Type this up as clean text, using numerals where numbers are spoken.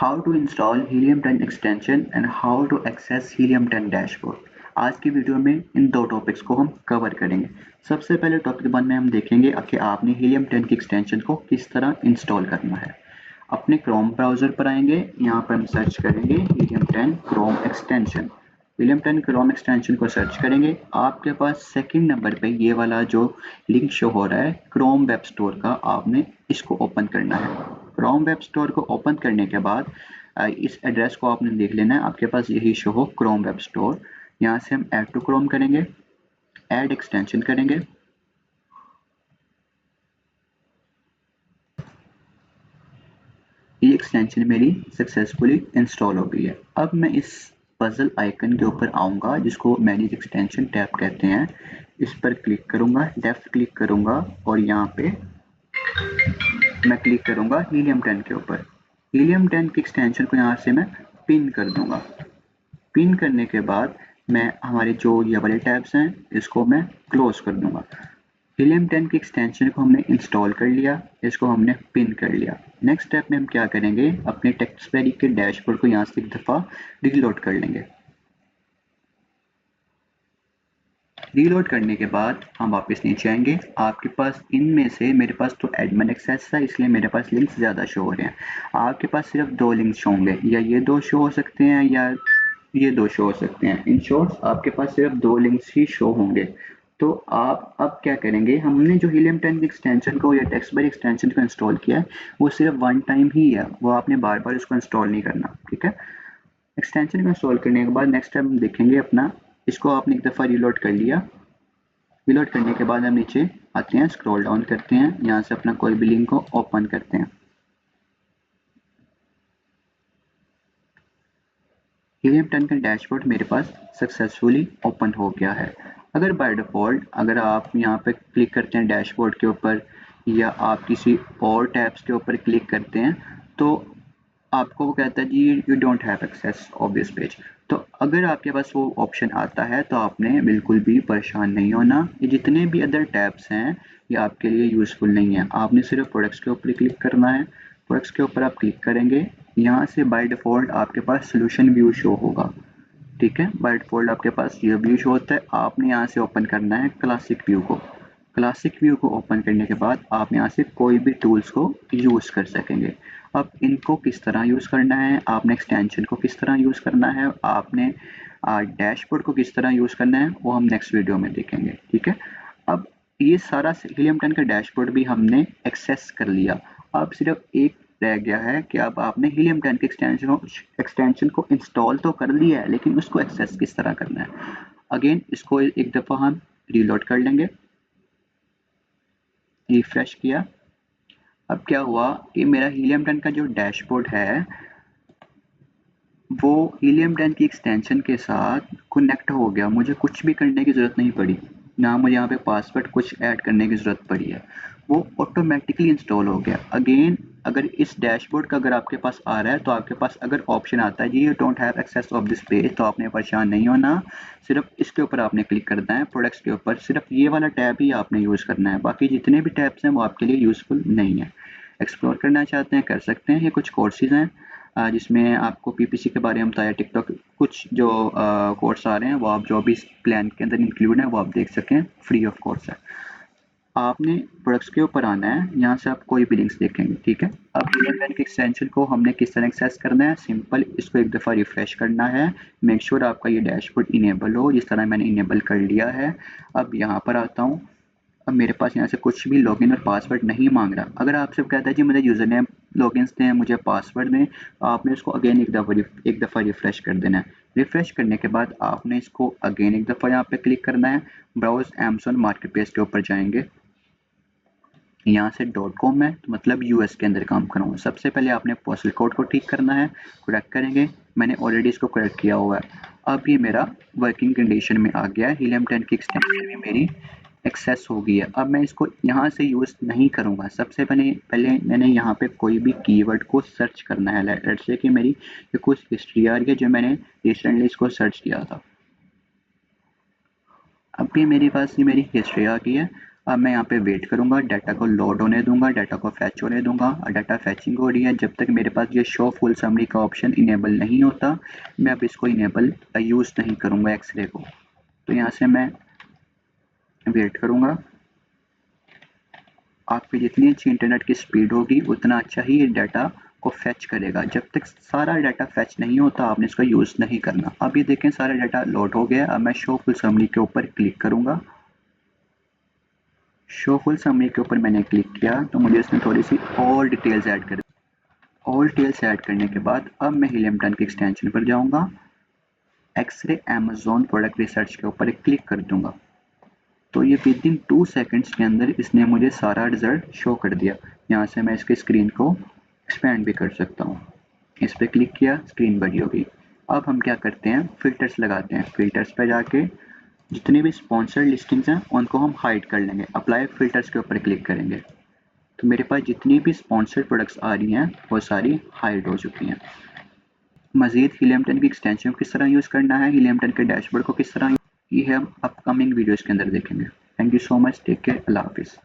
How to install Helium 10 extension and how to access Helium 10 dashboard. आज की video में इन दो टॉपिक्स को हम कवर करेंगे। सबसे पहले टॉपिक 1 में हम देखेंगे कि आपने हीलियम 10 की एक्सटेंशन को किस तरह इंस्टॉल करना है। अपने क्रोम ब्राउज़र पर आएंगे, यहाँ पर हम सर्च करेंगे helium 10 Chrome extension. Helium 10 Chrome extension को सर्च करेंगे, आपके पास सेकंड नंबर पे ये वाला जो लिंक शो हो रहा है क्रोम वेब स्टोर का, आपने इसको ओपन करना है। क्रोम वेब स्टोर को ओपन करने के बाद इस एड्रेस को आपने देख लेना है, आपके पास यही शो हो क्रोम वेब स्टोर। यहाँ से हम ऐड टू क्रोम करेंगे, ऐड एक्सटेंशन करेंगे। ये एक्सटेंशन मेरी सक्सेसफुली इंस्टॉल हो गई है। अब मैं इस पजल आइकन के ऊपर आऊँगा जिसको मैनेज एक्सटेंशन टैब कहते हैं। इस पर क्लिक करूँगा, लेफ्ट क्लिक करूँगा और यहाँ पे मैं क्लिक करूँगा हीलियम 10 के ऊपर। हीलियम 10 की एक्सटेंशन को यहाँ से मैं पिन कर दूँगा। पिन करने के बाद मैं हमारे जो ये वाले टैब्स हैं इसको मैं क्लोज कर दूँगा। हीलियम 10 की एक्सटेंशन को हमने इंस्टॉल कर लिया, इसको हमने पिन कर लिया। नेक्स्ट स्टेप में हम क्या करेंगे, अपने टेक्स्टबेरी के डैशबोर्ड को यहाँ से एक दफ़ा रीलोड कर लेंगे। रीलोड करने के बाद हम वापस नीचे आएंगे। आपके पास इनमें से, मेरे पास तो एडमिन एक्सेस है इसलिए मेरे पास लिंक्स ज़्यादा शो हो रहे हैं। आपके पास सिर्फ 2 लिंक्स शो होंगे, या ये 2 शो हो सकते हैं या ये 2 शो हो सकते हैं। इन शॉर्ट्स आपके पास सिर्फ 2 लिंक्स ही शो होंगे। तो आप अब क्या करेंगे, हमने जो हीलियम 10 एक्सटेंशन को या टेक्स्टबेरी एक्सटेंशन को इंस्टॉल किया है वो सिर्फ 1 टाइम ही है, वो आपने बार बार इसको इंस्टॉल नहीं करना, ठीक है। एक्सटेंशन को इंस्टॉल करने के बाद नेक्स्ट टाइम देखेंगे अपना, इसको आपने एक दफ़ा रीलोड कर लिया। रीलोड करने के बाद हम नीचे आते हैं, स्क्रॉल डाउन करते हैं, यहाँ से अपना कोई भी लिंक को ओपन करते हैं। हीलियम 10 का डैशबोर्ड मेरे पास सक्सेसफुली ओपन हो गया है। अगर बाय डिफ़ॉल्ट अगर आप यहाँ पे क्लिक करते हैं डैशबोर्ड के ऊपर या आप किसी और टैब्स के ऊपर क्लिक करते हैं तो आपको वो कहता है जी you don't have access of this page. तो अगर आपके पास वो ऑप्शन आता है तो आपने बिल्कुल भी परेशान नहीं होना। ये जितने भी अदर टैब्स हैं ये आपके लिए यूज़फुल नहीं है। आपने सिर्फ प्रोडक्ट्स के ऊपर क्लिक करना है। प्रोडक्ट्स के ऊपर आप क्लिक करेंगे, यहाँ से बाय डिफ़ॉल्ट आपके पास सोल्यूशन व्यू शो होगा, ठीक है। बाय डिफ़ॉल्ट आपके पास ये व्यू शो होता है। आपने यहाँ से ओपन करना है क्लासिक व्यू को। क्लासिक व्यू को ओपन करने के बाद आप यहाँ से कोई भी टूल्स को यूज़ कर सकेंगे। अब इनको किस तरह यूज़ करना है, आपने एक्सटेंशन को किस तरह यूज़ करना है, आपने डैशबोर्ड को किस तरह यूज़ करना है, वो हम नेक्स्ट वीडियो में देखेंगे, ठीक है। अब ये सारा हीलियम 10 का डैशबोर्ड भी हमने एक्सेस कर लिया। अब सिर्फ एक रह गया है कि अब आपने हीलियम 10 के एक्सटेंशन को इंस्टॉल तो कर लिया है लेकिन उसको एक्सेस किस तरह करना है। अगेन इसको एक दफ़ा हम रीलोड कर लेंगे, रिफ्रेश किया। अब क्या हुआ कि मेरा हीलियम 10 का जो डैशबोर्ड है वो हीलियम 10 की एक्सटेंशन के साथ कनेक्ट हो गया। मुझे कुछ भी करने की ज़रूरत नहीं पड़ी, ना मुझे यहाँ पे पासवर्ड कुछ ऐड करने की ज़रूरत पड़ी है, वो ऑटोमेटिकली इंस्टॉल हो गया। अगेन अगर इस डैशबोर्ड का अगर आपके पास आ रहा है तो आपके पास अगर ऑप्शन आता है जी you don't have access of this page, तो आपने परेशान नहीं होना। सिर्फ इसके ऊपर आपने क्लिक करना है, प्रोडक्ट्स के ऊपर सिर्फ ये वाला टैब ही आपने यूज़ करना है, बाकी जितने भी टैब्स हैं वो आपके लिए यूज़फुल नहीं है। एक्सप्लोर करना चाहते हैं कर सकते हैं। ये कुछ कोर्सेज हैं जिसमें आपको पीपीसी के बारे में बताया, टिकटॉक कुछ जो कोर्स आ रहे हैं वो आप जो भी इस प्लान के अंदर इंक्लूड है वो आप देख सकें, फ्री ऑफ कॉस्ट है। आपने प्रोडक्ट्स के ऊपर आना है, यहाँ से आप कोई भी लिंक्स देखेंगे, ठीक है। अब हीलियम के एक्सटेंशन को हमने किस तरह एक्सेस करना है, सिंपल इसको एक दफ़ा रिफ्रेश करना है। मेक श्योर आपका ये डैशबोर्ड इनेबल हो, जिस तरह मैंने इनेबल कर लिया है। अब यहाँ पर आता हूँ, अब मेरे पास यहाँ से कुछ भी लॉगिन और पासवर्ड नहीं मांग रहा। अगर आपसे कहता है जी मुझे यूज़र नेम लॉगिन्स दें, मुझे पासवर्ड दें, तो आपने इसको अगेन एक दफ़ा रिफ्रेश कर देना है। रिफ्रेश करने के बाद आपने इसको अगेन एक दफ़ा यहाँ पे क्लिक करना है। ब्राउज अमेज़न मार्केट प्लेस के ऊपर जाएंगे, यहाँ से .com है तो मतलब यूएस के अंदर काम कर रहा हूँ। सबसे पहले आपने पोस्टल कोड को ठीक करना है, करेक्ट करेंगे। मैंने ऑलरेडी इसको करेक्ट किया हुआ है। अब ये मेरा वर्किंग कंडीशन में आ गया है, हीलियम 10 की एक्सटेंशन भी मेरी एक्सेस हो गई है। अब मैं इसको यहाँ से यूज़ नहीं करूँगा। सबसे पहले मैंने यहाँ पे कोई भी कीवर्ड को सर्च करना है। लेट्स से कि मेरी ये कुछ हिस्ट्री आ रही है जो मैंने रिसेंटली इसको सर्च किया था। अब भी मेरे पास ये मेरी हिस्ट्री आ गई है। अब मैं यहाँ पे वेट करूँगा, डाटा को लोड होने दूंगा, डाटा को फैच होने दूंगा और डाटा फैचिंग हो रही है। जब तक मेरे पास ये शो फुल समरी का ऑप्शन इनेबल नहीं होता मैं अब इसको इनेबल यूज़ नहीं करूँगा एक्सरे को। तो यहाँ से मैं वेट करूँगा। आपकी जितनी अच्छी इंटरनेट की स्पीड होगी उतना अच्छा ही ये डाटा को फैच करेगा। जब तक सारा डाटा फैच नहीं होता आपने इसका यूज़ नहीं करना। अब ये देखें सारा डाटा लोड हो गया। अब मैं शो फुल समरी के ऊपर क्लिक करूँगा। शो फुल समरी के ऊपर मैंने क्लिक किया तो मुझे इसमें थोड़ी सी और डिटेल्स ऐड कर और डिटेल्स ऐड करने के बाद अब मैं हीलियम 10 के एक्सटेंशन पर जाऊँगा, एक्सरे अमेज़न प्रोडक्ट रिसर्च के ऊपर क्लिक कर दूँगा। तो ये विदिन 2 सेकंड्स के अंदर इसने मुझे सारा रिजल्ट शो कर दिया। यहाँ से मैं इसकी स्क्रीन को एक्सपेंड भी कर सकता हूँ। इस पर क्लिक किया, स्क्रीन बड़ी हो गई। अब हम क्या करते हैं, फ़िल्टर्स लगाते हैं। फ़िल्टर्स पे जाके जितनी भी स्पॉन्सर्ड लिस्टिंग्स हैं उनको हम हाइड कर लेंगे। अप्लाई फ़िल्टर्स के ऊपर क्लिक करेंगे तो मेरे पास जितनी भी स्पॉन्सर्ड प्रोडक्ट्स आ रही हैं वो सारी हाइड हो चुकी हैं। मज़ीद हीलियम 10 की एक्सटेंशन को किस तरह यूज़ करना है, हीलियम 10 के डैशबोर्ड को किस तरह, ये हम अपकमिंग वीडियोज़ के अंदर देखेंगे। Thank you so much, take care, अल्लाह हाफिज़।